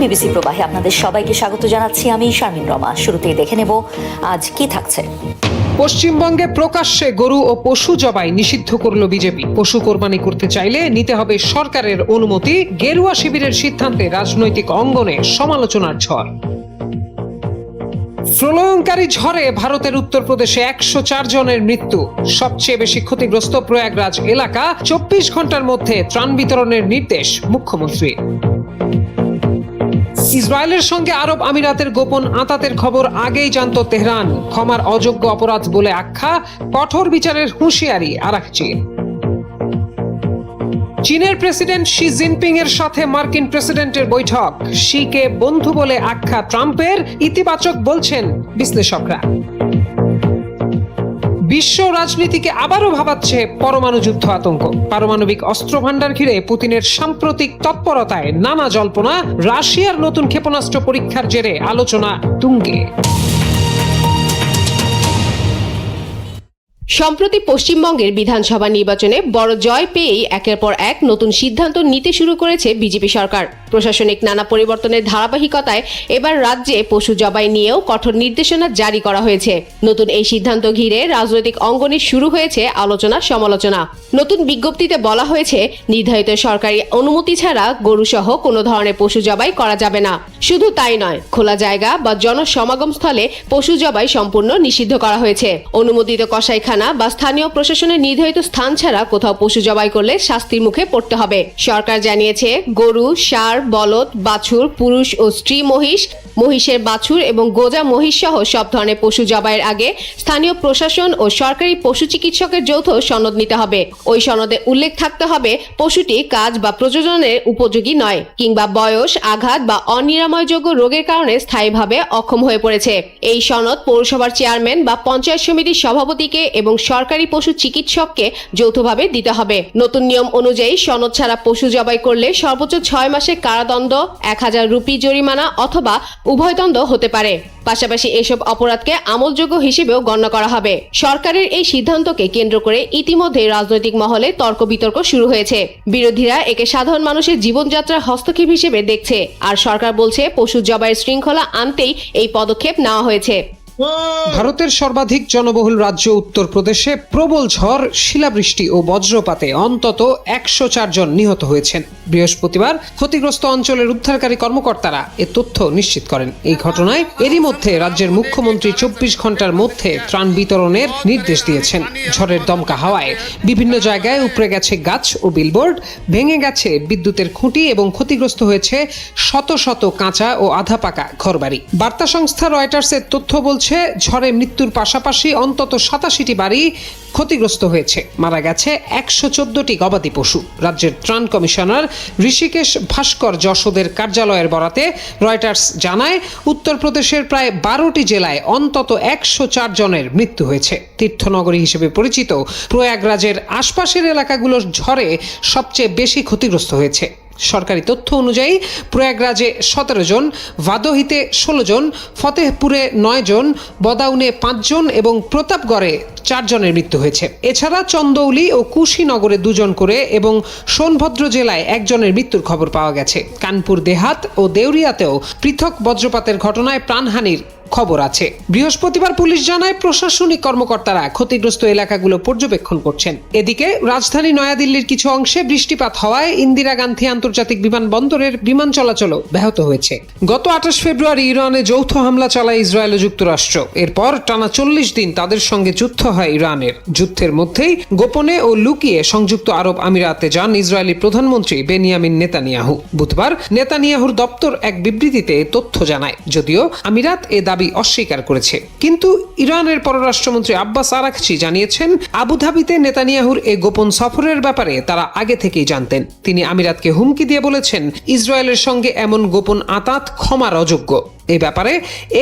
BBC প্রবাহে আপনাদের সবাইকে স্বাগত জানাচ্ছি। আমি শারমিন রমা। শুরুতেই দেখে নেব আজ কি থাকছে। পশ্চিমবঙ্গে প্রকাশ্যে গরু ও পশু জবাই নিষিদ্ধ করল বিজেপি। পশু কোরবানি করতে চাইলে নিতে হবে সরকারের অনুমতি। গেরুয়া শিবিরের সিদ্ধান্তে রাজনৈতিক অঙ্গনে সমালোচনার ঝড়। প্রলয়ঙ্কারী ঝড়ে ভারতের উত্তরপ্রদেশে 104 জনের মৃত্যু। সবচেয়ে বেশি ক্ষতিগ্রস্ত প্রয়াগরাজ এলাকা। 24 ঘন্টার মধ্যে ত্রাণ বিতরণের নির্দেশ মুখ্যমন্ত্রী। ইসরায়েলের সঙ্গে আরব আমিরাতের গোপন আঁতাতের খবর আগেই জানত তেহরান। ক্ষমার অযোগ্য অপরাধ বলে আখ্যা, কঠোর বিচারের হুঁশিয়ারি আরাকচির। চীনের প্রেসিডেন্ট শি জিনপিং এর সাথে মার্কিন প্রেসিডেন্টের বৈঠক। শিকে বন্ধু বলে আখ্যা ট্রাম্পের, ইতিবাচক বলছেন বিশ্লেষকরা। বিশ্ব রাজনীতিকে আবারও ভাবাচ্ছে পরমাণু যুদ্ধ আতঙ্ক। পারমাণবিক অস্ত্র ভান্ডার ঘিরে পুতিনের সাম্প্রতিক তৎপরতায় নানা জল্পনা। রাশিয়ার নতুন ক্ষেপণাস্ত্র পরীক্ষার জেরে আলোচনা তুঙ্গে। সম্প্রতি পশ্চিমবঙ্গের বিধানসভা নির্বাচনে বড় জয় পেয়েই একের পর এক নতুন সিদ্ধান্ত নিতে শুরু করেছে বিজেপি সরকার। প্রশাসনিক নানা পরিবর্তনের ধারাবাহিকতায় এবার রাজ্যে পশু জবাই নিয়েও কঠোর নির্দেশনা জারি করা হয়েছে। নতুন এই সিদ্ধান্ত ঘিরে রাজনৈতিক অঙ্গনে শুরু হয়েছে আলোচনা সমালোচনা। নতুন বিজ্ঞপ্তিতে বলা হয়েছে, নির্ধারিত সরকারি অনুমতি ছাড়া গরুসহ কোনো ধরনের পশু জবাই করা যাবে না। শুধু তাই নয়, খোলা জায়গা বা জনসমাগম স্থলে পশু জবাই সম্পূর্ণ নিষিদ্ধ করা হয়েছে। অনুমোদিত কসাইখানা বা স্থানীয় প্রশাসনের নির্ধারিত স্থান ছাড়া কোথাও পশু জবাই করলে শাস্তির মুখে পড়তে হবে। সরকার জানিয়েছে, গরু, ষাঁড়, বলদ, বাছুর, পুরুষ ও স্ত্রী মহিষ, মহিষের বাছুর এবং গোজা মহিষ সহ সব ধরনের পশু জবাইয়ের আগে স্থানীয় প্রশাসন ও সরকারি পশু চিকিৎসকের যৌথ সনদ নিতে হবে। ওই সনদে উল্লেখ থাকতে হবে পশুটি কাজ বা প্রজননের উপযোগী নয়, কিংবা বয়স, আঘাত বা অনিরাময়যোগ্য রোগের কারণে স্থায়ীভাবে অক্ষম হয়ে পড়েছে। এই সনদ পৌরসভার চেয়ারম্যান বা পঞ্চায়েত সমিতির সভাপতিকে এবং সরকারি পশু চিকিৎসককে যৌথভাবে দিতে হবে। নতুন নিয়ম অনুযায়ী সনদ ছাড়া পশু জবাই করলে সর্বোচ্চ 6 মাসের কারাদণ্ড, 1000 রুপি জরিমানা অথবা উভয়দণ্ড হতে পারে। পাশাপাশি এসব অপরাধকে আমলযোগ্য হিসেবেও গণ্য করা হবে। সরকারের এই সিদ্ধান্তকে কেন্দ্র করে ইতিমধ্যে রাজনৈতিক মহলে তর্ক বিতর্ক শুরু হয়েছে। বিরোধীরা একে সাধারণ মানুষের জীবনযাত্রার হস্তক্ষেপ হিসেবে দেখছে, আর সরকার বলছে পশু জবাইয়ের শৃঙ্খলা আনতেই এই পদক্ষেপ নেওয়া হয়েছে। ভারতের সর্বাধিক জনবহুল রাজ্য উত্তরপ্রদেশে প্রবল ঝড়, শিলাবৃষ্টি ও বজ্রপাতে অন্তত 104 জন নিহত হয়েছেন। বৃহস্পতিবার ক্ষতিগ্রস্ত অঞ্চলের উদ্ধারকারী কর্মকর্তারা এ তথ্য নিশ্চিত করেন। এই ঘটনায় এরই মধ্যে রাজ্যের মুখ্যমন্ত্রী 24 ঘন্টার মধ্যে ত্রাণ বিতরণের নির্দেশ দিয়েছেন। ঝড়ের দমকা হাওয়ায় বিভিন্ন জায়গায় উপড়ে গেছে গাছ ও বিলবোর্ড, ভেঙে গেছে বিদ্যুতের খুঁটি এবং ক্ষতিগ্রস্ত হয়েছে শত শত কাঁচা ও আধা পাকা ঘরবাড়ি। বার্তা সংস্থা রয়টার্সের তথ্য বলছে, ঝড়ে মৃত্যুর পাশাপাশি অন্তত 87টি বাড়ি ক্ষতিগ্রস্ত হয়েছে। মারা গেছে 114টি গবাদি পশু। রাজ্যের ত্রাণ কমিশনার ঋষিকেশ ভাস্কর যশোদের কার্যালয়ের বরাতে রয়টার্স জানায়, উত্তরপ্রদেশের প্রায় 12টি জেলায় অন্তত 104 জনের মৃত্যু হয়েছে। তীর্থনগরী হিসেবে পরিচিত প্রয়াগরাজের আশপাশের এলাকাগুলোর ঝড়ে সবচেয়ে বেশি ক্ষতিগ্রস্ত হয়েছে। সরকারি তথ্য অনুযায়ী প্রয়াগরাজে 17 জন, ভাদোহিতে 16 জন, ফতেহপুরে 9 জন, বদাউনে 5 জন এবং প্রতাপগড়ে 4 জনের মৃত্যু হয়েছে। এছাড়া চন্দৌলি ও কুশীনগরে 2 জন করে এবং সোনভদ্র জেলায় 1 জনের মৃত্যুর খবর পাওয়া গেছে। কানপুর দেহাত ও দেউরিয়াতেও পৃথক বজ্রপাতের ঘটনায় প্রাণহানির খবর আছে। বৃহস্পতিবার পুলিশ জানায়, প্রশাসনিক কর্মকর্তারা ক্ষতিগ্রস্ত এলাকাগুলো পর্যবেক্ষণ করছেন। এদিকে রাজধানী নয়াদিল্লির কিছু অংশে বৃষ্টিপাত হওয়ায় ইন্দিরা গান্ধী আন্তর্জাতিক বিমানবন্দরের বিমান চলাচলও ব্যাহত হয়েছে। গত 28 ফেব্রুয়ারি ইরানে যৌথ হামলা চালায় ইসরায়েল ও যুক্তরাষ্ট্র। এরপর টানা 40 দিন তাদের সঙ্গে যুদ্ধ হয় ইরানের। যুদ্ধের মধ্যেই গোপনে ও লুকিয়ে সংযুক্ত আরব আমিরাতে যান ইসরায়েলি প্রধানমন্ত্রী বেনিয়ামিন নেতানিয়াহু। বুধবার নেতানিয়াহুর দপ্তর এক বিবৃতিতে তথ্য জানায়, যদিও আমিরাত এ দাবি অস্বীকার করেছে। কিন্তু ইরানের পররাষ্ট্রমন্ত্রী আব্বাস আরাকচি জানিয়েছেন, আবুধাবিতে নেতানিয়াহুর এ গোপন সফরের ব্যাপারে তারা আগে থেকেই জানতেন। তিনি আমিরাতকে হুমকি দিয়ে বলেছেন, ইসরায়েলের সঙ্গে এমন গোপন আঁতাত ক্ষমার অযোগ্য। এই ব্যাপারে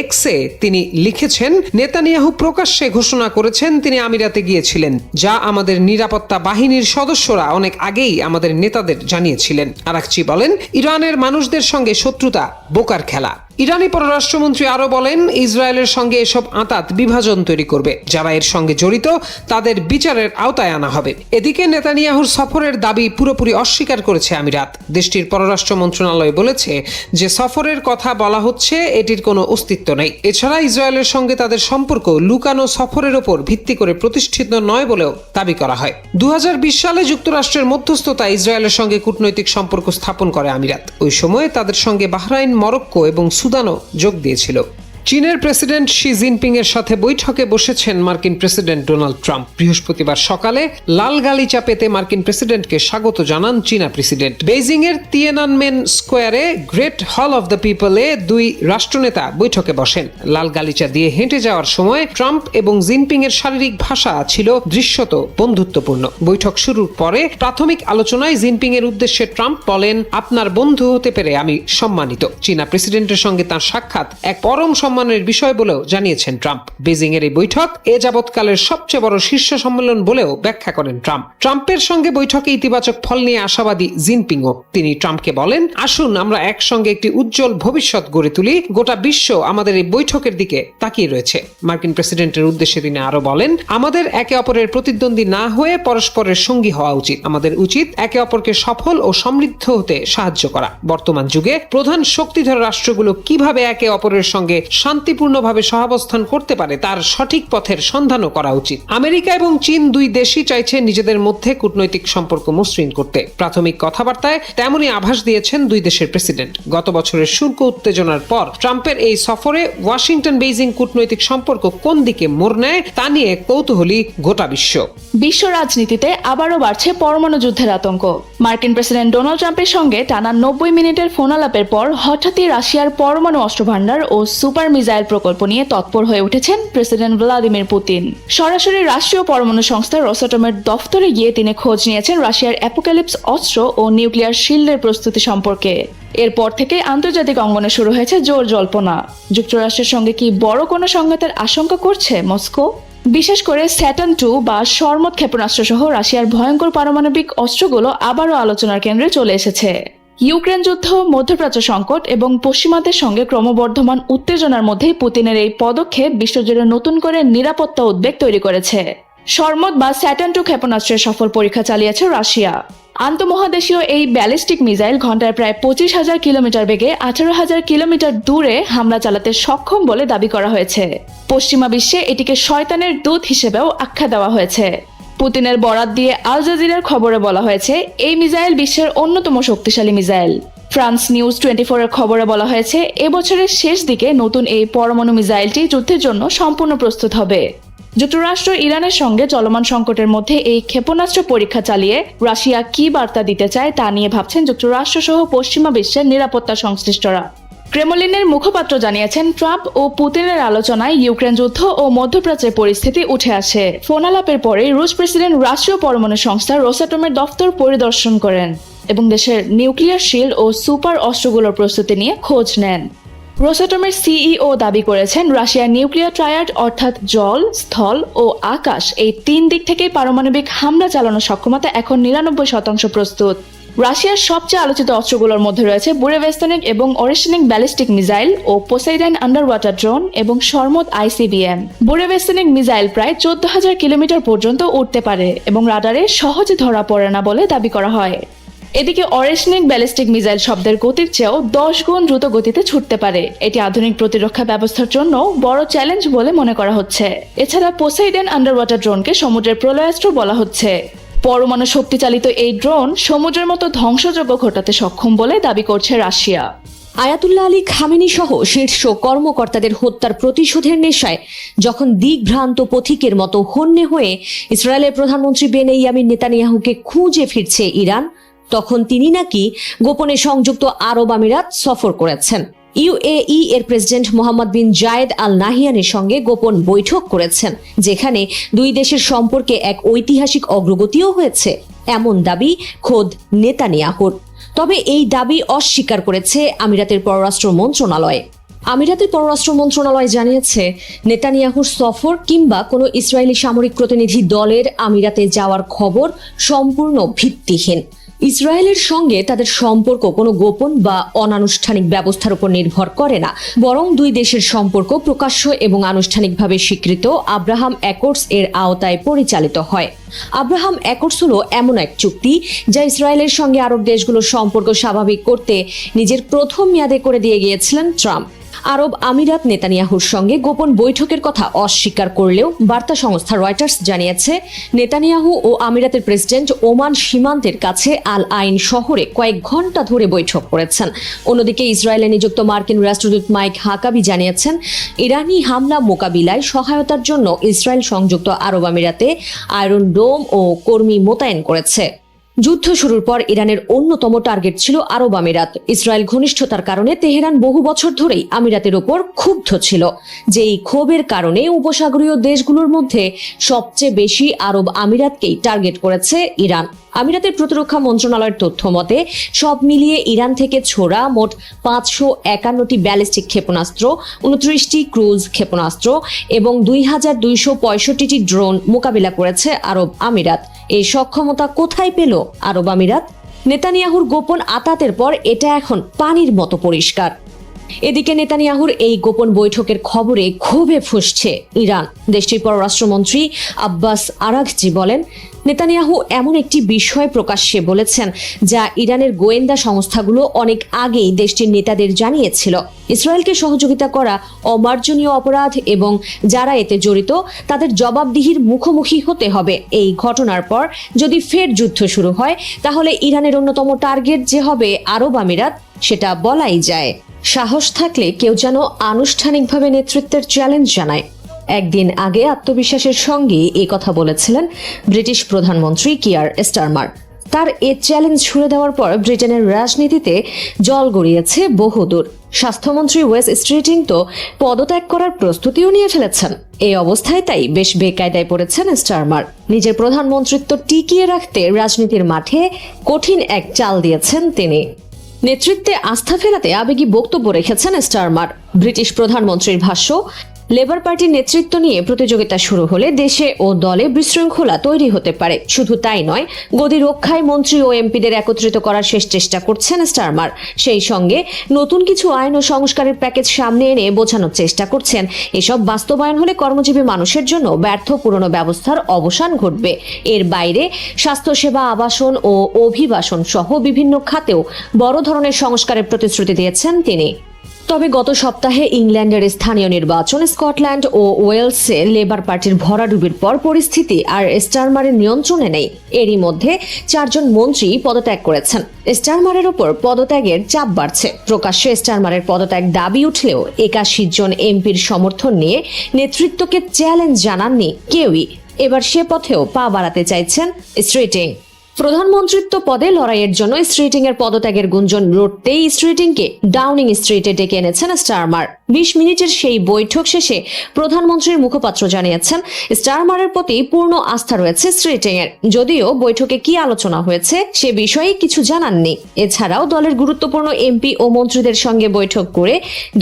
এক্সে তিনি লিখেছেন, নেতানিয়াহু প্রকাশ্যে ঘোষণা করেছেন তিনি আমিরাতে গিয়েছিলেন, যা আমাদের নিরাপত্তা বাহিনীর সদস্যরা অনেক আগেই আমাদের নেতাদের জানিয়েছিলেন। আরাকচি বলেন, ইরানের মানুষদের সঙ্গে শত্রুতা বোকার খেলা। ইরানি পররাষ্ট্রমন্ত্রী আরো বলেন, ইসরায়েলের সঙ্গে এসব আঁতাত বিভাজন তৈরি করবে, যারা এর সঙ্গে জড়িত তাদের বিচারের আওতায় আনা হবে। এদিকে নেতানিয়াহুর সফরের দাবি পুরোপুরি অস্বীকার করেছে আমিরাত। দেশটির পররাষ্ট্র মন্ত্রণালয় বলেছে যে সফরের কথা বলা হচ্ছে, এটির কোনো অস্তিত্ব নেই। এছাড়া ইসরায়েলের সঙ্গে তাদের সম্পর্ক লুকানো সফরের ওপর ভিত্তি করে প্রতিষ্ঠিত নয় বলেও দাবি করা হয়। 2020 সালে যুক্তরাষ্ট্রের মধ্যস্থতায় ইসরায়েলের সঙ্গে কূটনৈতিক সম্পর্ক স্থাপন করে আমিরাত। ওই সময় তাদের সঙ্গে বাহরাইন, মরক্কো এবং সুদানও যোগ দিয়েছিল। চীনের প্রেসিডেন্ট শি জিনপিং এর সাথে বৈঠকে বসেছেন মার্কিন প্রেসিডেন্ট ডোনাল্ড ট্রাম্প। বৃহস্পতিবার সকালে লাল গালিচা পেতে মার্কিন প্রেসিডেন্টকে স্বাগত জানান চীনা প্রেসিডেন্ট। বেইজিং এর তিয়েনানমেন স্কোয়ারে গ্রেট হল অফ দ্য পিপলে দুই রাষ্ট্রনেতা বৈঠকে বসেন। লাল গালিচা দিয়ে হেঁটে যাওয়ার সময় ট্রাম্প এবং জিনপিং এর শারীরিক ভাষা ছিল দৃশ্যত বন্ধুত্বপূর্ণ। বৈঠক শুরুর পরে প্রাথমিক আলোচনায় জিনপিং এর উদ্দেশ্যে ট্রাম্প বলেন, আপনার বন্ধু হতে পেরে আমি সম্মানিত। চীনা প্রেসিডেন্টের সঙ্গে তার সাক্ষাৎ এক পরম সম্মানের বিষয় বলেও জানিয়েছেন ট্রাম্প। বেজিং এর এই বৈঠক এ যাবৎকালের সবচেয়ে বড় শীর্ষ সম্মেলন বলেও ব্যাখ্যা করেন ট্রাম্প। ট্রাম্পের সঙ্গে বৈঠকে ইতিবাচক ফল নিয়ে আশাবাদী জিনপিংও। তিনি ট্রাম্পকে বলেন, আসুন আমরা একসঙ্গে একটি উজ্জ্বল ভবিষ্যৎ গড়ে তুলি। গোটা বিশ্ব আমাদের এই বৈঠকের দিকে তাকিয়ে রয়েছে। মার্কিন প্রেসিডেন্টের উদ্দেশ্যে তিনি আরো বলেন, আমাদের একে অপরের প্রতিদ্বন্দ্বী না হয়ে পরস্পরের সঙ্গী হওয়া উচিত। আমাদের উচিত একে অপরকে সফল ও সমৃদ্ধ হতে সাহায্য করা। বর্তমান যুগে প্রধান শক্তিধর রাষ্ট্রগুলো কিভাবে একে অপরের সঙ্গে শান্তিপূর্ণভাবে সহাবস্থান করতে পারে তার সঠিক পথের সন্ধানও করা উচিত। আমেরিকা এবং চীন দুই দেশই চাইছে নিজেদের মধ্যে কূটনৈতিক সম্পর্ক মসৃণ করতে। প্রাথমিক কথাবার্তায় তেমনই আভাস দিয়েছেন দুই দেশের প্রেসিডেন্ট। গত বছরের শুল্ক উত্তেজনার পর ট্রাম্পের এই সফরে ওয়াশিংটন বেইজিং কূটনৈতিক সম্পর্ক কোন দিকে মোড় নেয় তা নিয়ে কৌতূহলী গোটা বিশ্ব। বিশ্ব রাজনীতিতে আবারও বাড়ছে পরমাণু যুদ্ধের আতঙ্ক। মার্কিন প্রেসিডেন্ট ডোনাল্ড ট্রাম্পের সঙ্গে টানা 90 মিনিটের ফোনালাপের পর হঠাৎই রাশিয়ার পরমাণু অস্ত্রভান্ডার ও সুপার মিসাইল প্রকল্প নিয়ে তৎপর হয়ে উঠেছেন প্রেসিডেন্ট ভ্লাদিমির পুতিন। সরাসরি রাষ্ট্রীয় পরমাণু সংস্থা রোসাটমের দফতরে গিয়ে তিনি খোঁজ নিয়েছেন রাশিয়ার অ্যাপোক্যালিপস অস্ত্র ও নিউক্লিয়ার শিল্ডের প্রস্তুতি সম্পর্কে। এরপর থেকে আন্তর্জাতিক অঙ্গনে শুরু হয়েছে জোর জল্পনা। যুক্তরাষ্ট্রের সঙ্গে কি বড় কোনো সংঘাতের আশঙ্কা করছে মস্কো? বিশেষ করে স্যাটার্ন 2 বা শর্মদ ক্ষেপণাস্ত্র সহ রাশিয়ার ভয়ঙ্কর পারমাণবিক অস্ত্রগুলো আবারও আলোচনার কেন্দ্রে চলে এসেছে। ইউক্রেন যুদ্ধ, মধ্যপ্রাচ্য সংকট এবং পশ্চিমাদের সঙ্গে ক্রমবর্ধমান উত্তেজনার মধ্যেই পুতিনের এই পদক্ষেপ বিশ্বজুড়ে নতুন করে নিরাপত্তা উদ্বেগ তৈরি করেছে। শর্মদ বা স্যাটার্ন 2 ক্ষেপণাস্ত্রের সফল পরীক্ষা চালিয়েছে রাশিয়া। আন্তঃমহাদেশীয় এই ব্যালিস্টিক মিসাইল ঘন্টায় প্রায় 25,000 কিলোমিটার বেগে 18,000 কিলোমিটার দূরে হামলা চালাতে সক্ষম বলে দাবি করা হয়েছে। পশ্চিমা বিশ্বে এটিকে শয়তানের দূত হিসেবেও আখ্যা দেওয়া হয়েছে। পুতিনের বরাত দিয়ে আল জাজিরার খবরে বলা হয়েছে, এই মিসাইল বিশ্বের অন্যতম শক্তিশালী মিসাইল। ফ্রান্স নিউজ 24 এর খবরে বলা হয়েছে, এবছরের শেষ দিকে নতুন এই পরমাণু মিসাইলটি যুদ্ধের জন্য সম্পূর্ণ প্রস্তুত হবে। যুক্তরাষ্ট্র ইরানের সঙ্গে চলমান সংকটের মধ্যে এই ক্ষেপণাস্ত্র পরীক্ষা চালিয়ে রাশিয়া কি বার্তা দিতে চায় তা নিয়ে ভাবছেন যুক্তরাষ্ট্র সহ পশ্চিমা বিশ্বের নিরাপত্তা সংশ্লিষ্টরা। ক্রেমলিনের মুখপাত্র জানিয়েছেন, ট্রাম্প ও পুতিনের আলোচনায় ইউক্রেন যুদ্ধ ও মধ্যপ্রাচ্যের পরিস্থিতি উঠে আসে। ফোনালাপের পরে রুশ প্রেসিডেন্ট রাষ্ট্রীয় পরমাণু সংস্থা রোসাটমের দফতর পরিদর্শন করেন এবং দেশের নিউক্লিয়ার শিল্ড ও সুপার অস্ত্রগুলোর প্রস্তুতি নিয়ে খোঁজ নেন। রোসাটমের সিইও দাবি করেছেন, রাশিয়ার নিউক্লিয়ার ট্রায়াড অর্থাৎ জল, স্থল ও আকাশ এই 3 দিক থেকে পারমাণবিক হামলা চালানোর সক্ষমতা এখন 99% প্রস্তুত। রাশিয়ার সবচেয়ে আলোচিত অস্ত্রগুলোর মধ্যে রয়েছে বুরেভেস্তনিক এবং অরিশনিক ব্যালিস্টিক মিসাইল ও পোসাইডন আন্ডার ওয়াটার ড্রোন এবং শর্মদ ICBM। বুরেভেস্তনিক মিসাইল প্রায় 14,000 কিলোমিটার পর্যন্ত উঠতে পারে এবং রাডারে সহজে ধরা পড়ে না বলে দাবি করা হয়। এদিকে অরিশনিক ব্যালিস্টিক মিসাইল শব্দের গতির চেয়েও 10 গুণ দ্রুত গতিতে ছুটতে পারে। এটি আধুনিক প্রতিরক্ষা ব্যবস্থার জন্য বড় চ্যালেঞ্জ বলে মনে করা হচ্ছে। এছাড়া পোসাইডন আন্ডার ওয়াটার ড্রোনকে সমুদ্রের প্রলয়াস্ত্র বলা হচ্ছে। পরমাণু শক্তিচালিত এই ড্রোন সমুদ্রের মতো ধ্বংসযজ্ঞ ঘটাতে সক্ষম বলে দাবি করছে রাশিয়া। আয়াতুল্লাহ আলী খামেনি সহ শীর্ষ কর্মকর্তাদের হত্যার প্রতিশোধের নেশায় যখন দিকভ্রান্ত পথিকের মতো হন্যে হয়ে ইসরায়েলের প্রধানমন্ত্রী বেনিয়ামিন নেতানিয়াহুকে খুঁজে ফিরছে ইরান, তখন তিনি নাকি গোপনে সংযুক্ত আরব আমিরাত সফর করেছেন। ইউএই এর প্রেসিডেন্ট মোহাম্মদ বিন জায়েদ আল নাহিয়ানের সঙ্গে গোপন বৈঠক করেছেন, যেখানে দুই দেশের সম্পর্কে এক ঐতিহাসিক অগ্রগতিও হয়েছে, এমন দাবি খোদ নেতানিয়াহুর। তবে এই দাবি অস্বীকার করেছে আমিরাতের পররাষ্ট্র মন্ত্রণালয়। আমিরাতের পররাষ্ট্র মন্ত্রণালয় জানিয়েছে, নেতানিয়াহুর সফর কিংবা কোনো ইসরায়েলি সামরিক প্রতিনিধি দলের আমিরাতে যাওয়ার খবর সম্পূর্ণ ভিত্তিহীন। ইসরায়েলের সঙ্গে তাদের সম্পর্ক কোনো গোপন বা অনানুষ্ঠানিক ব্যবস্থার উপর নির্ভর করে না, বরং দুই দেশের সম্পর্ক প্রকাশ্য এবং আনুষ্ঠানিকভাবে স্বীকৃত আব্রাহাম অ্যাকর্ডস এর আওতায় পরিচালিত হয়। আব্রাহাম অ্যাকর্ডস হলো এমন এক চুক্তি যা ইসরায়েলের সঙ্গে আরব দেশগুলোর সম্পর্ক স্বাভাবিক করতে নিজের প্রথম মেয়াদে করে দিয়ে গিয়েছিলেন ট্রাম্প। আরব আমিরাত নেতানিয়াহুর সঙ্গে গোপন বৈঠকের কথা অস্বীকার করলেও বার্তা সংস্থা রয়টার্স জানিয়েছে, নেতানিয়াহু ও আমিরাতের প্রেসিডেন্ট ওমান সীমান্তের কাছে আল আইন শহরে কয়েক ঘন্টা ধরে বৈঠক করেছেন। অন্যদিকে ইসরায়েলে নিযুক্ত মার্কিন রাষ্ট্রদূত মাইক হাকাবি জানিয়েছেন, ইরানি হামলা মোকাবিলায় সহায়তার জন্য ইসরায়েল সংযুক্ত আরব আমিরাতে আয়রন ডোম ও কর্মী মোতায়েন করেছে। যুদ্ধ শুরুর পর ইরানের অন্যতম টার্গেট ছিল আরব আমিরাত। ইসরায়েল ঘনিষ্ঠতার কারণে তেহরান বহু বছর ধরেই আমিরাতের ওপর ক্ষুব্ধ ছিল। যেই ক্ষোভের কারণে উপসাগরীয় দেশগুলোর মধ্যে সবচেয়ে বেশি আরব আমিরাতকেই টার্গেট করেছে ইরান। আমিরাতের প্রতিরক্ষা মন্ত্রণালয়ের তথ্য মতে সব মিলিয়ে ইরান থেকে ছোড়া মোট 551টি ব্যালিস্টিক ক্ষেপণাস্ত্র, 29টি ক্রুজ ক্ষেপণাস্ত্র এবং 2265টি ড্রোন মোকাবিলা করেছে আরব আমিরাত। এই সক্ষমতা কোথায় পেল আরব আমিরাত? নেতানিয়াহুর গোপন আতাতের পর এটা এখন পানির মতো পরিষ্কার। এদিকে নেতানিয়াহুর এই গোপন বৈঠকের খবরে ক্ষোভে ফুঁসছে ইরান। দেশটির পররাষ্ট্রমন্ত্রী আব্বাস আরাঘচি বলেন, নেতানিয়াহু এমন একটি বিষয় প্রকাশ্যে বলেছেন যা ইরানের গোয়েন্দা সংস্থাগুলো অনেক আগেই দেশটির নেতাদের জানিয়েছিল। ইসরায়েলকে সহযোগিতা করা অমার্জনীয় অপরাধ এবং যারা এতে জড়িত তাদের জবাবদিহির মুখোমুখি হতে হবে। এই ঘটনার পর যদি ফের যুদ্ধ শুরু হয়, তাহলে ইরানের অন্যতম টার্গেট যে হবে আরব আমিরাত, সেটা বলাই যায়। সাহস থাকলে কেউ যেন আনুষ্ঠানিকভাবে নেতৃত্বের চ্যালেঞ্জ জানায়। একদিন আগে আত্মবিশ্বাসের সঙ্গে এই কথা বলেছিলেন ব্রিটিশ প্রধানমন্ত্রী কিয়ার স্টারমার। তার এ চ্যালেঞ্জ ছুড়ে দেওয়ার পর ব্রিটেনের রাজনীতিতে জল গড়িয়েছে বহুদূর। স্বাস্থ্যমন্ত্রী ওয়েস স্ট্রিটিং তো পদত্যাগ করার প্রস্তুতিও নিয়ে ফেলেছেন। এই অবস্থায় তাই বেশ বেকায়দায় পড়েছেন স্টারমার। নিজের প্রধানমন্ত্রিত্ব টিকিয়ে রাখতে রাজনীতির মাঠে কঠিন এক চাল দিয়েছেন তিনি। নেতৃত্বে আস্থা ফেরাতে আবেগী বক্তব্য রেখেছেন স্টারমার। ব্রিটিশ প্রধানমন্ত্রীর ভাষ্য, লেবার পার্টির নেতৃত্ব নিয়ে প্রতিযোগিতা শুরু হলে দেশে ও দলে বিশৃঙ্খলা তৈরি হতে পারে। শুধু তাই নয়, গদি রক্ষায় মন্ত্রী ও এমপিদের একত্রিত করার শেষ চেষ্টা করছেন স্টারমার। সেই সঙ্গে নতুন কিছু আইন ও সংস্কারের প্যাকেজ সামনে এনে বোঝানোর চেষ্টা করছেন এসব বাস্তবায়ন হলে কর্মজীবী মানুষের জন্য ব্যর্থ পুরনো ব্যবস্থার অবসান ঘটবে। এর বাইরে স্বাস্থ্যসেবা, আবাসন ও অভিবাসন সহ বিভিন্ন খাতেও বড় ধরনের সংস্কারের প্রতিশ্রুতি দিয়েছেন তিনি। তবে গত সপ্তাহে ইংল্যান্ডের স্থানীয় নির্বাচন, স্কটল্যান্ড ও ওয়েলসে লেবার পার্টির ভরাডুবির পর পরিস্থিতি আর স্টারমারের নিয়ন্ত্রণে নেই। এরই মধ্যে 4 জন মন্ত্রী পদত্যাগ করেছেন। স্টারমারের ওপর পদত্যাগের চাপ বাড়ছে। প্রকাশ্যে স্টারমারের পদত্যাগ দাবি উঠলেও 81 জন এমপির সমর্থন নিয়ে নেতৃত্বকে চ্যালেঞ্জ জানাননি কেউই। এবার সে পথেও পা বাড়াতে চাইছেন স্ট্রিটিং। প্রধানমন্ত্রিত্ব পদে লড়াইয়ের জন্য স্ট্রিটিং এর পদত্যাগের গুঞ্জন রটতেই স্ট্রিটিংকে ডাউনিং স্ট্রিটে ডেকে এনেছেন স্টারমার। 20 মিনিটের সেই বৈঠক শেষে প্রধানমন্ত্রীর মুখপাত্র জানিয়েছেন, স্টারমারের প্রতি পূর্ণ আস্থা রয়েছে স্ট্রিটিং এর। যদিও বৈঠকে কি আলোচনা হয়েছে সে বিষয়ে কিছু জানাননি। এছাড়াও দলের গুরুত্বপূর্ণ এমপি ও মন্ত্রীদের সঙ্গে বৈঠক করে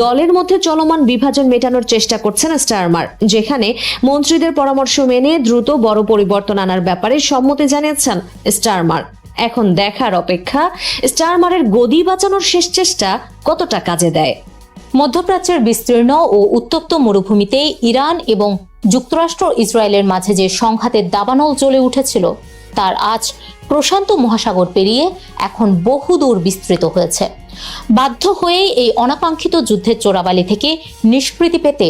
দলের মধ্যে চলমান বিভাজন মেটানোর চেষ্টা করছেন স্টারমার, যেখানে মন্ত্রীদের পরামর্শ মেনে দ্রুত বড় পরিবর্তন আনার ব্যাপারে সম্মতি জানিয়েছেন স্টারমার। এখন দেখার অপেক্ষা স্টারমারের গদি বাঁচানোর শেষ চেষ্টা কতটা কাজে দেয়। মধ্যপ্রাচ্যের বিস্তীর্ণ ও উত্তপ্ত মরুভূমিতে ইরান এবং যুক্তরাষ্ট্র ইসরায়েলের মাঝে যে সংঘাতের দাবানল জ্বলে উঠেছিল তার আজ প্রশান্ত মহাসাগর পেরিয়ে এখন বহুদূর বিস্তৃত হয়েছে। বাধ্য হয়েই এই অনাকাঙ্ক্ষিত যুদ্ধের চোরাবালি থেকে নিষ্কৃতি পেতে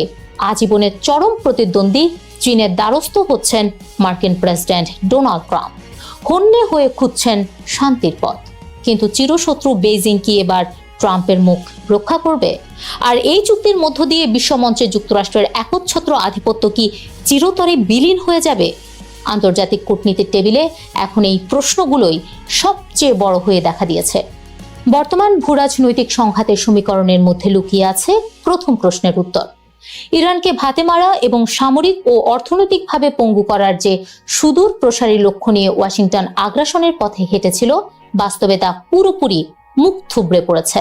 আজীবনের চরম প্রতিদ্বন্দ্বী চীনের দ্বারস্থ হচ্ছেন মার্কিন প্রেসিডেন্ট ডোনাল্ড ট্রাম্প। হন্যে হয়ে খুঁজছেন শান্তির পথ। কিন্তু চিরশত্রু বেইজিং কি এবার ট্রাম্পের মুখ রক্ষা করবে? আর এই চুক্তির মধ্য দিয়ে বিশ্বমঞ্চে যুক্তরাষ্ট্রের একচ্ছত্র আধিপত্য কি চিরতরে বিলীন হয়ে যাবে? আন্তর্জাতিক কূটনীতির টেবিলে এখন এই প্রশ্নগুলোই সবচেয়ে বড় হয়ে দেখা দিয়েছে। বর্তমান ভূরাজনৈতিক সংঘাতের সমীকরণের মধ্যে লুকিয়ে আছে প্রথম প্রশ্নের উত্তর। ইরানকে ভাতে মারা এবং সামরিক ও অর্থনৈতিকভাবে পঙ্গু করার যে সুদূর প্রসারী লক্ষ্য নিয়ে ওয়াশিংটন আগ্রাসনের পথে হেঁটেছিল, বাস্তবে তা পুরোপুরি মুখ থুবড়ে পড়েছে।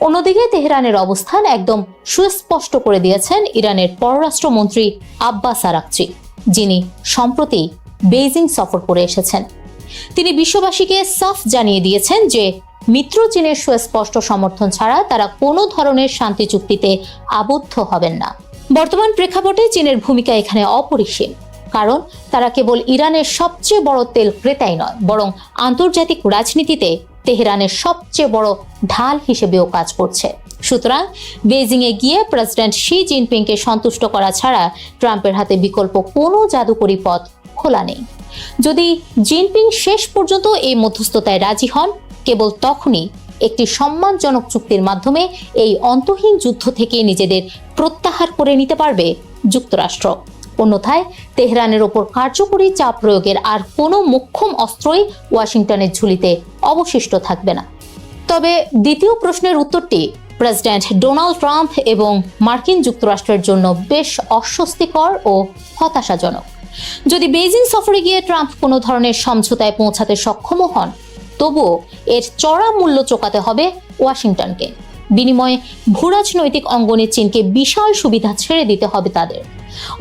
অন্যদিকে তেহরানের অবস্থান একদম সুস্পষ্ট করে দিয়েছেন ইরানের পররাষ্ট্রমন্ত্রী আব্বাস আরাকচি, যিনি সম্প্রতি বেইজিং সফর করে এসেছেন। তিনি বিশ্ববাসীকে সাফ জানিয়ে দিয়েছেন যে মিত্র চীনের সুস্পষ্ট সমর্থন ছাড়া তারা কোনো ধরনের শান্তি চুক্তিতে আবদ্ধ হবেন না। বর্তমান প্রেক্ষাপটে চীনের ভূমিকা এখানে অপরিসীম, কারণ তারা কেবল ইরানের সবচেয়ে বড় তেল ক্রেতাই নয়, বরং আন্তর্জাতিক রাজনীতিতে তেহরানের সবচেয়ে বড় ঢাল হিসেবেও কাজ করছে। সুতরাং বেইজিংয়ে গিয়ে প্রেসিডেন্ট শি জিনপিংকে সন্তুষ্ট করা ছাড়া ট্রাম্পের হাতে বিকল্প কোনো জাদুকরী পথ খোলা নেই। যদি জিনপিং শেষ পর্যন্ত এই মধ্যস্থতায় রাজি হন, কেবল তখনই একটি সম্মানজনক চুক্তির মাধ্যমে এই অন্তহীন যুদ্ধ থেকে নিজেদের প্রত্যাহার করে নিতে পারবে যুক্তরাষ্ট্র। অন্যথায় তেহরানের ওপর কার্যকরী চাপ প্রয়োগের আর কোনো মোক্ষম অস্ত্রই ওয়াশিংটনের ঝুলিতে অবশিষ্ট থাকবে না। তবে দ্বিতীয় প্রশ্নের উত্তরটি প্রেসিডেন্ট ডোনাল্ড ট্রাম্প এবং মার্কিন যুক্তরাষ্ট্রের জন্য বেশ অস্বস্তিকর ও হতাশাজনক। যদি বেইজিং সফরে গিয়ে ট্রাম্প কোনো ধরনের সমঝোতায় পৌঁছাতে সক্ষম হন, তবুও এর চড়া মূল্য চোকাতে হবে ওয়াশিংটনকে। বিনিময়ে ভূরাজনৈতিক অঙ্গনে চীনকে বিশাল সুবিধা ছেড়ে দিতে হবে তাদের।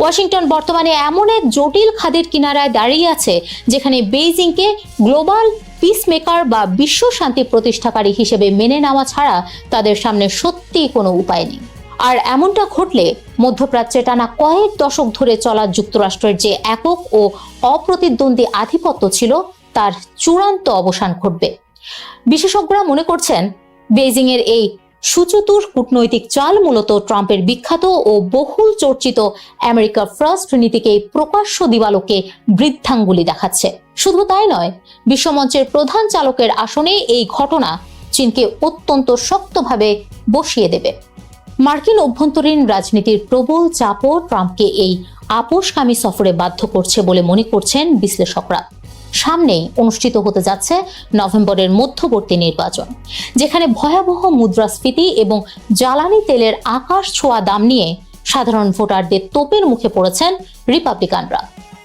ওয়াশিংটন বর্তমানে এমন এক জটিল খাদের কিনারায় দাঁড়িয়ে আছে, যেখানে বেইজিংকে গ্লোবাল পিসমেকার বা বিশ্ব শান্তি প্রতিষ্ঠাকারী হিসেবে মেনে নেওয়া ছাড়া তাদের সামনে সত্যিই কোনো উপায় নেই। আর এমনটা ঘটলে মধ্যপ্রাচ্যে টানা কয়েক দশক ধরে চলা যুক্তরাষ্ট্রের যে একক ও অপ্রতিদ্বন্দ্বী আধিপত্য ছিল, তার চূড়ান্ত অবসান ঘটবে। বিশেষজ্ঞরা মনে করছেন, বেইজিং এর এই সুচতুর কূটনৈতিক চাল মূলত ট্রাম্পের বিখ্যাত ও বহুল চর্চিত আমেরিকা ফার্স্ট নীতিকে প্রকাশ্য দিবালোকে বৃদ্ধাঙ্গুলি দেখাচ্ছে। শুধু তাই নয়, বিশ্বমঞ্চের প্রধান চালকের আসনে এই ঘটনা চীনকে অত্যন্ত শক্তভাবে বসিয়ে দেবে। মার্কিন অভ্যন্তরীণ রাজনীতির প্রবল চাপও ট্রাম্পকে এই আপোষকামী সফরে বাধ্য করছে বলে মনে করছেন বিশ্লেষকরা। সামনেই অনুষ্ঠিত হতে যাচ্ছে নভেম্বরের মধ্যবর্তী নির্বাচন, যেখানে ভয়াবহ মুদ্রাস্ফীতি এবং জ্বালানি তেলের আকাশ ছোঁয়া দাম নিয়ে সাধারণ ভোটারদের তোপের মুখে পড়েছেন রিপাবলিকানরা।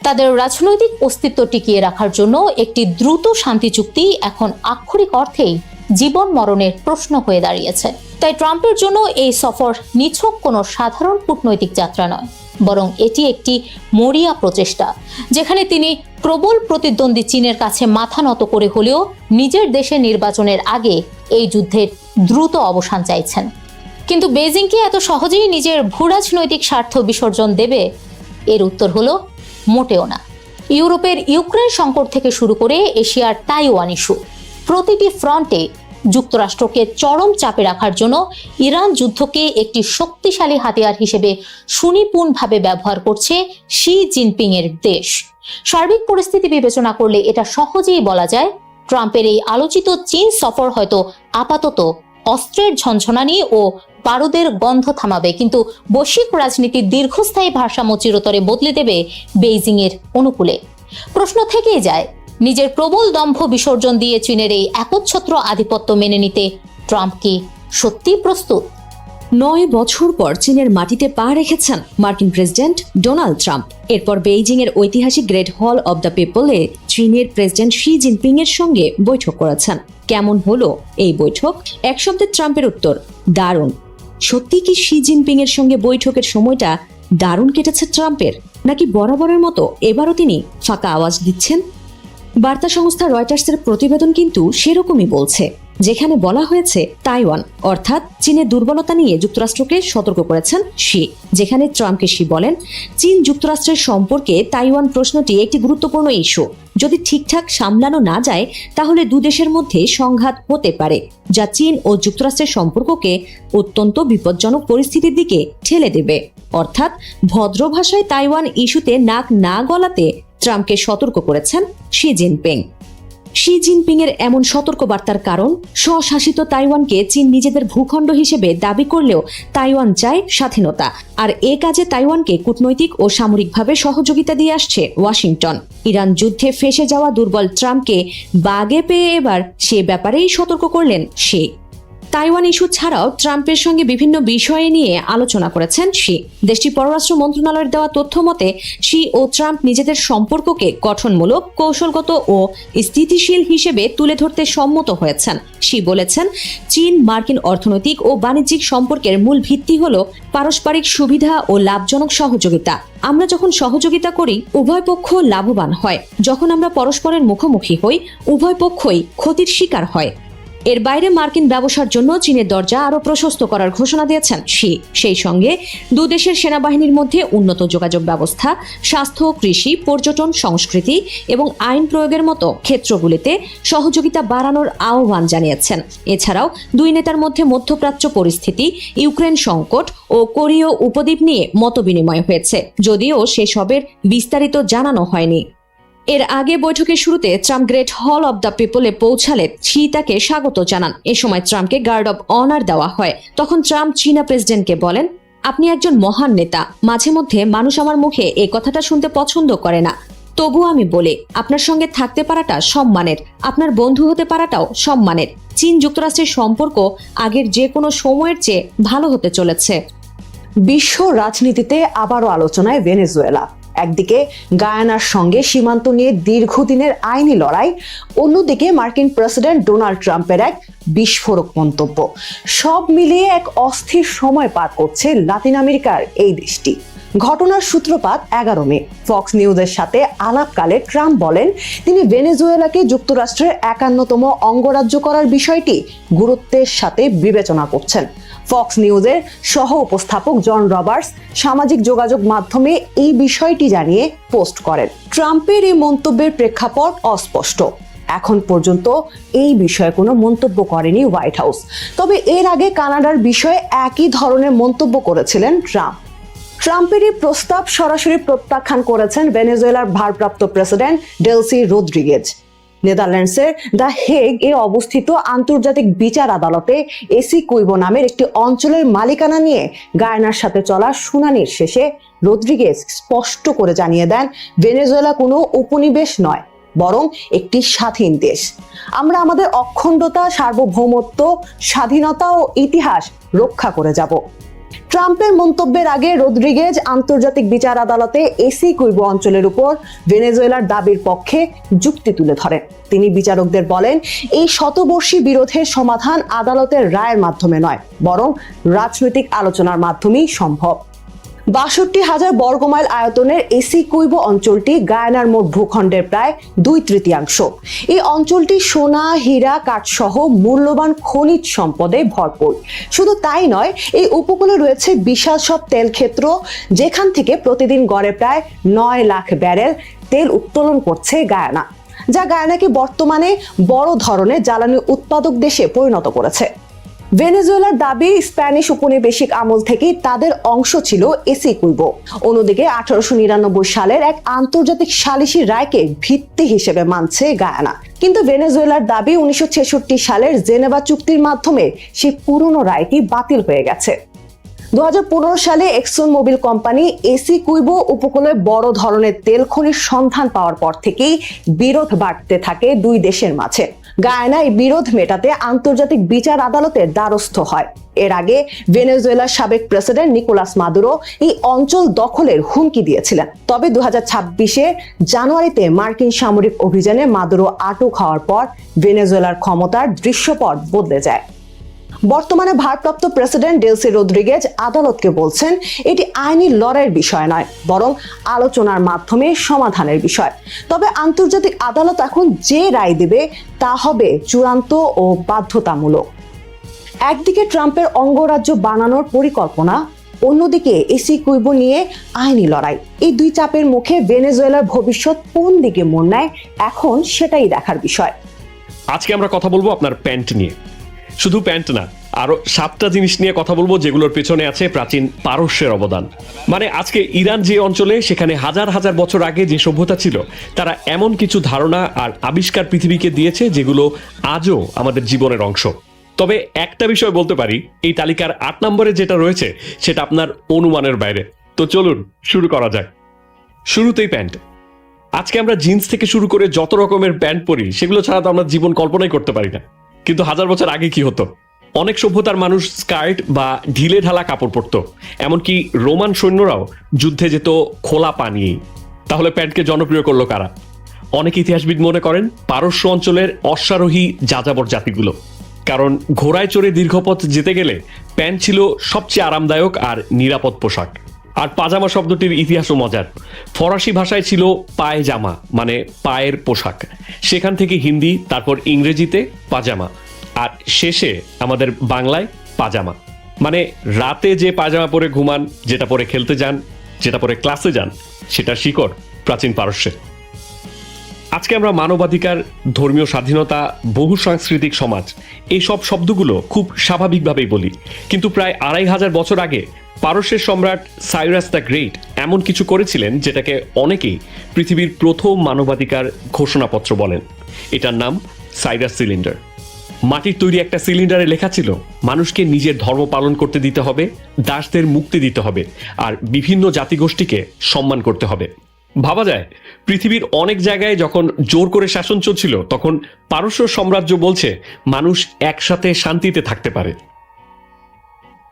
তাদের রাজনৈতিক অস্তিত্ব টিকিয়ে রাখার জন্য একটি দ্রুত শান্তি চুক্তি এখন আক্ষরিক অর্থেই জীবন মরণের প্রশ্ন হয়ে দাঁড়িয়েছে। তাই ট্রাম্পের জন্য এই সফর নিছক কোনো সাধারণ কূটনৈতিক যাত্রা নয়, বরং এটি একটি মরিয়া প্রচেষ্টা, যেখানে তিনি প্রবল প্রতিদ্বন্দ্বী চীনের কাছে মাথা নত করে হলেও নিজের দেশে নির্বাচনের আগে এই যুদ্ধের দ্রুত অবসান চাইছেন। কিন্তু বেইজিং কি এত সহজেই নিজের ভূরাজনৈতিক স্বার্থ বিসর্জন দেবে? এর উত্তর হলো মোটেও না। ইউরোপের ইউক্রেন সংকট থেকে শুরু করে এশিয়ার তাইওয়ান ইস্যু, প্রতিটি ফ্রন্টে যুক্তরাষ্ট্রকে চরম চাপে রাখার জন্য ইরান যুদ্ধকে একটি শক্তিশালী হাতিয়ার হিসেবে সুনিপুণভাবে ব্যবহার করছে শি জিনপিং এর দেশ। সার্বিক পরিস্থিতি বিবেচনা করলে এটা সহজেই বলা যায়, ট্রাম্পের এই আলোচিত চীন সফর হয়তো আপাতত অস্ত্রের ঝনঝনানি ও বারুদের গন্ধ থামাবে, কিন্তু বৈশ্বিক রাজনীতির দীর্ঘস্থায়ী ভারসাম্য চিরতরে বদলে দেবে বেইজিং এর অনুকূলে। প্রশ্ন থেকেই যায়, নিজের প্রবল দম্ভ বিসর্জন দিয়ে চীনের এই একচ্ছত্র আধিপত্য মেনে নিতে ট্রাম্প কি সত্যি প্রস্তুত? 9 বছর পর চীনের মাটিতে পা রেখেছেন মার্কিন প্রেসিডেন্ট ডোনাল্ড ট্রাম্প। এরপর বেইজিং এর ঐতিহাসিক গ্রেট হল অব দ্য পিপলে চীনের প্রেসিডেন্ট শি জিনপিং এর সঙ্গে বৈঠক করেছেন। কেমন হলো এই বৈঠক? এক শব্দে ট্রাম্পের উত্তর, দারুণ। সত্যি কি শি জিনপিং এর সঙ্গে বৈঠকের সময়টা দারুণ কেটেছে ট্রাম্পের, নাকি বরাবরের মতো এবারও তিনি ফাঁকা আওয়াজ দিচ্ছেন? বার্তা সংস্থা রয়টার্সের প্রতিবেদন কিন্তু সেরকমই বলছে, যেখানে বলা হয়েছে তাইওয়ান অর্থাৎ চীনের দুর্বলতা নিয়ে যুক্তরাষ্ট্রকে সতর্ক করেছেন শি। যেখানে ট্রাম্পকে শি বলেন, চীন যুক্তরাষ্ট্রের সম্পর্কে তাইওয়ান প্রশ্নটি একটি গুরুত্বপূর্ণ ইস্যু। যদি ঠিকঠাক সামলানো না যায়, তাহলে দুদেশের মধ্যে সংঘাত হতে পারে, যা চীন ও যুক্তরাষ্ট্রের সম্পর্ককে অত্যন্ত বিপজ্জনক পরিস্থিতির দিকে ঠেলে দেবে। অর্থাৎ ভদ্র ভাষায় তাইওয়ান ইস্যুতে নাক না গলাতে ট্রাম্পকে সতর্ক করেছেন শি জিনপিং। শি জিনপিং এর এমন সতর্ক বার্তার কারণ, স্বশাসিত তাইওয়ানকে চীন নিজেদের ভূখণ্ড হিসেবে দাবি করলেও তাইওয়ান চায় স্বাধীনতা, আর এ কাজে তাইওয়ানকে কূটনৈতিক ও সামরিকভাবে সহযোগিতা দিয়ে আসছে ওয়াশিংটন। ইরান যুদ্ধে ফেঁসে যাওয়া দুর্বল ট্রাম্পকে বাগে পেয়ে এবার সে ব্যাপারেই সতর্ক করলেন শি। তাইওয়ান ইস্যু ছাড়াও ট্রাম্পের সঙ্গে বিভিন্ন বিষয়ে নিয়ে আলোচনা করেছেন শি। দেশটির পররাষ্ট্র মন্ত্রণালয়ের দেওয়া তথ্য মতে শি ও ট্রাম্প নিজেদের সম্পর্ককে গঠনমূলক, কৌশলগত ও স্থিতিশীল হিসেবে তুলে ধরতে সম্মত হয়েছেন। শি বলেছেন, চীন মার্কিন অর্থনৈতিক ও বাণিজ্যিক সম্পর্কের মূল ভিত্তি হল পারস্পরিক সুবিধা ও লাভজনক সহযোগিতা। আমরা যখন সহযোগিতা করি উভয় পক্ষ লাভবান হয়, যখন আমরা পরস্পরের মুখোমুখি হই উভয় পক্ষই ক্ষতির শিকার হয়। এর বাইরে মার্কিন ব্যবসার জন্য চীনের দরজা আরও প্রশস্ত করার ঘোষণা দিয়েছেন শি। সেই সঙ্গে দুদেশের সেনাবাহিনীর মধ্যে উন্নত যোগাযোগ ব্যবস্থা, স্বাস্থ্য, কৃষি, পর্যটন, সংস্কৃতি এবং আইন প্রয়োগের মতো ক্ষেত্রগুলিতে সহযোগিতা বাড়ানোর আহ্বান জানিয়েছেন। এছাড়াও দুই নেতার মধ্যে মধ্যপ্রাচ্য পরিস্থিতি, ইউক্রেন সংকট ও কোরীয় উপদ্বীপ নিয়ে মতবিনিময় হয়েছে, যদিও সেসবের বিস্তারিত জানানো হয়নি। এর আগে বৈঠকের শুরুতে ট্রাম্প গ্রেট হল অব দ্য পিপলে পৌঁছালে শি তাকে স্বাগত জানান। এ সময় ট্রাম্পকে গার্ড অব অনার দেওয়া হয়। তখন ট্রাম্প চীনা প্রেসিডেন্টকে বলেন, আপনি একজন মহান নেতা। মাঝে মধ্যে মানুষ আমার মুখে এই কথাটা শুনতে পছন্দ করে না, তবুও আমি বলি আপনার সঙ্গে থাকতে পারাটা সম্মানের, আপনার বন্ধু হতে পারাটাও সম্মানের। চীন যুক্তরাষ্ট্রের সম্পর্ক আগের যে কোনো সময়ের চেয়ে ভালো হতে চলেছে। বিশ্ব রাজনীতিতে আবারও আলোচনায় ভেনেজুয়েলা। একদিকে গায়ানার সঙ্গে সীমান্ত নিয়ে দীর্ঘদিনের আইনি লড়াই, অন্যদিকে মার্কিন প্রেসিডেন্ট ডোনাল্ড ট্রাম্পের এক বিস্ফোরক মন্তব্য। সব মিলিয়ে এক অস্থির সময় পার করছে লাতিন আমেরিকার এই দেশটি। ঘটনার সূত্রপাত 11 মে। ফক্স নিউজের সাথে আলাপকালে ট্রাম্প বলেন তিনি ভেনেজুয়েলাকে যুক্তরাষ্ট্রের 51তম অঙ্গরাজ্য করার বিষয়টি গুরুত্বের সাথে বিবেচনা করছেন। ফক্স নিউজের সহ উপস্থাপক জন রবার্টস সামাজিক যোগাযোগ মাধ্যমে এই বিষয়টি জানিয়ে পোস্ট করেন। ট্রাম্পের এই মন্তব্যের প্রেক্ষাপট অস্পষ্ট। এখন পর্যন্ত এই বিষয়ে কোনো মন্তব্য করেনি হোয়াইট হাউস। তবে এর আগে কানাডার বিষয়ে একই ধরনের মন্তব্য করেছিলেন ট্রাম্প। ট্রাম্পের এই প্রস্তাব সরাসরি প্রত্যাখ্যান করেছেন ভেনেজুয়েলার ভারপ্রাপ্ত প্রেসিডেন্ট ডেলসি রদ্রিগেজ। নেদারল্যান্ডসের দ্য হেগ এ অবস্থিত আন্তর্জাতিক বিচার আদালতে এসিকুইবো নামের একটি অঞ্চলের মালিকানা নিয়ে গায়ানার সাথে চলা শুনানির শেষে রদ্রিগেজ স্পষ্ট করে জানিয়ে দেন, ভেনেজুয়েলা কোনো উপনিবেশ নয়, বরং একটি স্বাধীন দেশ। আমরা আমাদের অখণ্ডতা, সার্বভৌমত্ব, স্বাধীনতা ও ইতিহাস রক্ষা করে যাব। ট্রাম্পের মন্তব্যের আগে রদ্রিগেজ আন্তর্জাতিক বিচার আদালতে এসিকুইবো অঞ্চলের উপর ভেনেজুয়েলার দাবির পক্ষে যুক্তি তুলে ধরেন। তিনি বিচারকদের বলেন, এই শতবর্ষী বিরোধের সমাধান আদালতের রায়ের মাধ্যমে নয়, বরং রাজনৈতিক আলোচনার মাধ্যমেই সম্ভব। ৬২,০০০ বর্গমাইল আয়তনের এসিকুইবো অঞ্চলটি গায়ানার মোট ভূখণ্ডের প্রায় 2/3। এই অঞ্চলটি সোনা, হীরা, কাঠসহ মূল্যবান খনিজ সম্পদে ভরপুর। শুধু তাই নয়, এই উপকূলে রয়েছে বিশাল সব তেল ক্ষেত্র, যেখান থেকে প্রতিদিন গড়ে প্রায় 9 লাখ ব্যারেল তেল উত্তোলন করছে গায়ানা, যা গায়ানাকে বর্তমানে বড় ধরনের জ্বালানি উৎপাদক দেশে পরিণত করেছে। ভেনেজুয়েলার দাবি, স্প্যানিশ উপনিবেশিক আমল থেকেই তাদের অংশ ছিল এসিকুইবো। অন্যদিকে 1899 সালের এক আন্তর্জাতিক সালিসি রায়কে ভিত্তি হিসেবে মানছে গায়ানা। কিন্তু ভেনেজুয়েলার দাবি 1966 সালের জেনেভা চুক্তির মাধ্যমে সেই পুরনো রায়টি বাতিল হয়ে গেছে। 2015 সালে এক্সন মোবিল কোম্পানি এসিকুইবো উপকূলে বড় ধরনের তেল খনির সন্ধান পাওয়ার পর থেকেই বিরোধ বাড়তে থাকে দুই দেশের মাঝে। গায়ানা এই বিরোধ মেটাতে আন্তর্জাতিক বিচার আদালতের দ্বারস্থ হয়। এর আগে ভেনেজুয়েলার সাবেক প্রেসিডেন্ট নিকোলাস মাদুরো এই অঞ্চল দখলের হুমকি দিয়েছিলেন। তবে 2026 জানুয়ারিতে মার্কিন সামরিক অভিযানে মাদুরো আটক হওয়ার পর ভেনেজুয়েলার ক্ষমতার দৃশ্যপট বদলে যায়। বর্তমানে ভারপ্রাপ্ত প্রেসিডেন্ট ডেলসি রদ্রিগেজ আদালতকে বলছেন, এটি আইনি লড়াইয়ের বিষয় নয়, বরং আলোচনার মাধ্যমে সমাধানের বিষয়। তবে আন্তর্জাতিক আদালত এখন যে রায় দেবে তা হবে চূড়ান্ত ও বাধ্যতামূলক। একদিকে ট্রাম্পের অঙ্গরাজ্য বানানোর পরিকল্পনা, অন্যদিকে এসিকুইবো নিয়ে আইনি লড়াই। এই দুই চাপের মুখে ভেনেজুয়েলার ভবিষ্যৎ কোন দিকে মোড় নেয়, এখন সেটাই দেখার বিষয়। আজকে আমরা কথা বলবো আপনার প্যান্ট নিয়ে। শুধু প্যান্ট না, আরো 7টা জিনিস নিয়ে কথা বলবো যেগুলোর পেছনে আছে প্রাচীন পারস্যের অবদান। মানে আজকে ইরান যে অঞ্চলে, সেখানে হাজার হাজার বছর আগে যে সভ্যতা ছিল, তারা এমন কিছু ধারণা আর আবিষ্কার পৃথিবীকে দিয়েছে যেগুলো আজও আমাদের জীবনের অংশ। তবে একটা বিষয় বলতে পারি, এই তালিকার 8 নম্বরে যেটা রয়েছে সেটা আপনার অনুমানের বাইরে। তো চলুন শুরু করা যাক। শুরুতেই প্যান্ট। আজকে আমরা জিন্স থেকে শুরু করে যত রকমের প্যান্ট পরি, সেগুলো ছাড়া তো আমরা জীবন কল্পনাই করতে পারি না। কিন্তু 1000 বছর আগে কি হতো? অনেক সভ্যতার মানুষ স্কার্ট বা ঢিলে ঢালা কাপড় পরতো, এমনকি রোমান সৈন্যরাও যুদ্ধে যেত খোলা পা নিয়েই। তাহলে প্যান্টকে জনপ্রিয় করলো কারা? অনেক ইতিহাসবিদ মনে করেন পারস্য অঞ্চলের অশ্বারোহী যাযাবর জাতিগুলো, কারণ ঘোড়ায় চড়ে দীর্ঘপথ যেতে গেলে প্যান্ট ছিল সবচেয়ে আরামদায়ক আর নিরাপদ পোশাক। আর পাজামা শব্দটির ইতিহাসও মজার। ফরাসি ভাষায় ছিল পায়জামা, মানে পায়ের পোশাক। সেখান থেকে হিন্দি, তারপর ইংরেজিতে পাজামা, আর শেষে আমাদের বাংলায় পাজামা। মানে রাতে যে পাজামা পরে ঘুমান, যেটা পরে খেলতে যান, যেটা পরে ক্লাসে যান, সেটা শিকড় প্রাচীন পারস্যে। আজকে আমরা মানবাধিকার, ধর্মীয় স্বাধীনতা, বহু সাংস্কৃতিক সমাজ, এই সব শব্দগুলো খুব স্বাভাবিকভাবেই বলি, কিন্তু প্রায় 2500 বছর আগে পারস্যের সম্রাট সাইরাস দ্য গ্রেট এমন কিছু করেছিলেন যেটাকে অনেকেই পৃথিবীর প্রথম মানবাধিকার ঘোষণাপত্র বলেন। এটার নাম সাইরাস সিলিন্ডার। মাটির তৈরি একটা সিলিন্ডারে লেখা ছিল মানুষকে নিজের ধর্ম পালন করতে দিতে হবে, দাসদের মুক্তি দিতে হবে, আর বিভিন্ন জাতিগোষ্ঠীকে সম্মান করতে হবে। ভাবা যায় পৃথিবীর অনেক জায়গায় যখন জোর করে শাসন চলছিল, তখন পারস্য সাম্রাজ্য বলছে মানুষ একসাথে শান্তিতে থাকতে পারে।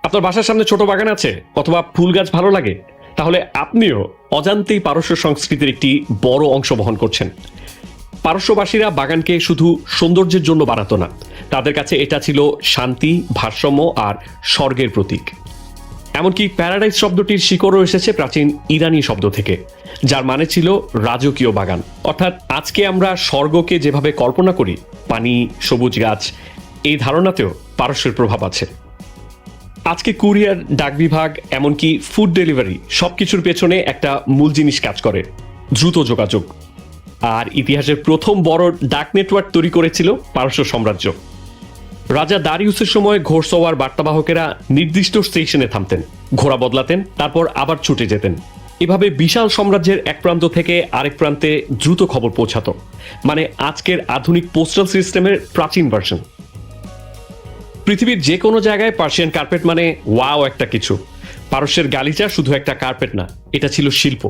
আপনার বাসার সামনে ছোট বাগান আছে অথবা ফুল গাছ ভালো লাগে, তাহলে আপনিও অজান্তেই পারস্য সংস্কৃতির একটি বড় অংশ বহন করছেন। পারস্যবাসীরা বাগানকে শুধু সৌন্দর্যের জন্য বানাতো না, তাদের কাছে এটা ছিল শান্তি, ভারসাম্য আর স্বর্গের প্রতীক। এমনকি প্যারাডাইস শব্দটির শিকড়ও এসেছে প্রাচীন ইরানি শব্দ থেকে, যার মানে ছিল রাজকীয় বাগান। অর্থাৎ আজকে আমরা স্বর্গকে যেভাবে কল্পনা করি, পানি, সবুজ গাছ, এই ধারণাতেও পারস্যের প্রভাব আছে। আজকে কুরিয়ার, ডাক বিভাগ, এমনকি ফুড ডেলিভারি, সবকিছুর পেছনে একটা মূল জিনিস কাজ করে, দ্রুত যোগাযোগ। আর ইতিহাসের প্রথম বড় ডাক নেটওয়ার্ক তৈরি করেছিল পারস্য সাম্রাজ্য। রাজা দারিউসের সময় ঘোড়সওয়ার বার্তাবাহকেরা নির্দিষ্ট স্টেশনে থামতেন, ঘোড়া বদলাতেন, তারপর আবার ছুটে যেতেন। এভাবে বিশাল সাম্রাজ্যের এক প্রান্ত থেকে আরেক প্রান্তে দ্রুত খবর পৌঁছাতো। মানে আজকের আধুনিক পোস্টাল সিস্টেমের প্রাচীন ভার্সন। পৃথিবীর যে কোনো জায়গায় পার্সিয়ান কার্পেট মানে ওয়াও একটা কিছু। পারস্যের গালিচা শুধু একটা কার্পেট না, এটা ছিল শিল্প।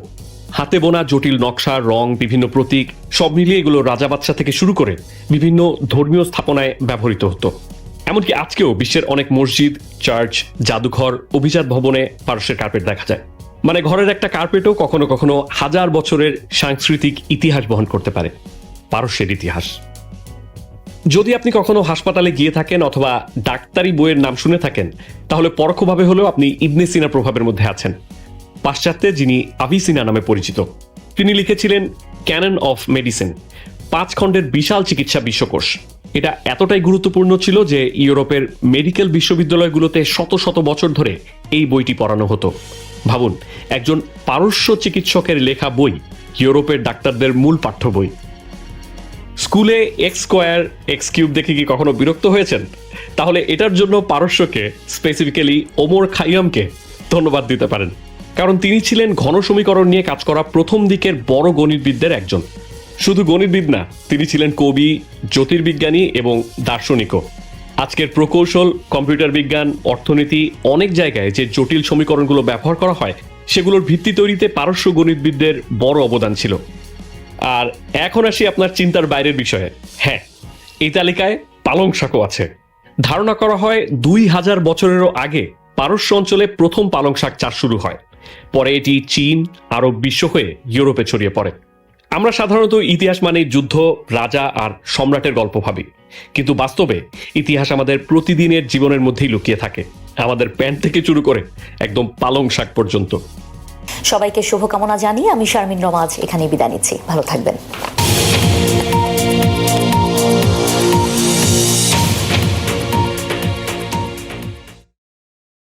হাতে বোনা জটিল নকশা, রং, বিভিন্ন প্রতীক, সব মিলিয়ে এগুলো রাজা বাদশা থেকে শুরু করে বিভিন্ন ধর্মীয় স্থাপনায় ব্যবহৃত হতো। এমনকি আজকেও বিশ্বের অনেক মসজিদ, চার্চ, জাদুঘর, অভিজাত ভবনে পারস্যের কার্পেট দেখা যায়। মানে ঘরের একটা কার্পেটও কখনো কখনো 1000 বছরের সাংস্কৃতিক ইতিহাস বহন করতে পারে। পারস্যের ইতিহাস। যদি আপনি কখনো হাসপাতালে গিয়ে থাকেন অথবা ডাক্তারি বইয়ের নাম শুনে থাকেন, তাহলে পরোক্ষভাবে হলেও আপনি ইবনে সিনার প্রভাবের মধ্যে আছেন। পাশ্চাত্যে যিনি আভিসিনা নামে পরিচিত, তিনি লিখেছিলেন ক্যানন অফ মেডিসিন, 5 খণ্ডের বিশাল চিকিৎসা বিশ্বকোষ। এটা এতটাই গুরুত্বপূর্ণ ছিল যে ইউরোপের মেডিকেল বিশ্ববিদ্যালয়গুলোতে শত শত বছর ধরে এই বইটি পড়ানো হতো। ভাবুন, একজন পারস্য চিকিৎসকের লেখা বই ইউরোপের ডাক্তারদের মূল পাঠ্য বই। স্কুলে এক্স স্কোয়ার, এক্স কিউব দেখে কি কখনো বিরক্ত হয়েছেন? তাহলে এটার জন্য পারস্যকে, স্পেসিফিক্যালি ওমর খাইয়ামকে ধন্যবাদ দিতে পারেন, কারণ তিনি ছিলেন ঘন সমীকরণ নিয়ে কাজ করা প্রথম দিকের বড় গণিতবিদদের একজন। শুধু গণিতবিদ না, তিনি ছিলেন কবি, জ্যোতির্বিজ্ঞানী এবং দার্শনিকও। আজকের প্রকৌশল, কম্পিউটার বিজ্ঞান, অর্থনীতি, অনেক জায়গায় যে জটিল সমীকরণগুলো ব্যবহার করা হয়, সেগুলোর ভিত্তি তৈরিতে পারস্য গণিতবিদদের বড় অবদান ছিল। আর এখন আসি আপনার চিন্তার বাইরের বিষয়ে। হ্যাঁ, এই তালিকায় পালং শাকও আছে। ধারণা করা হয় 2000 বছরেরও আগে পারস্য অঞ্চলে প্রথম পালং শাক চাষ শুরু হয়। পরে এটি চীন, আরব বিশ্ব হয়ে ইউরোপে ছড়িয়ে পড়ে। আমরা সাধারণত ইতিহাস মানে যুদ্ধ, রাজা আর সম্রাটের গল্প ভাবি, কিন্তু বাস্তবে ইতিহাস আমাদের প্রতিদিনের জীবনের মধ্যেই লুকিয়ে থাকে, আমাদের প্যান্ট থেকে শুরু করে একদম পালং শাক পর্যন্ত। সবাইকে শুভকামনা জানিয়ে আমি শারমিন রমাজ এখানে বিদায় নিচ্ছি। ভালো থাকবেন।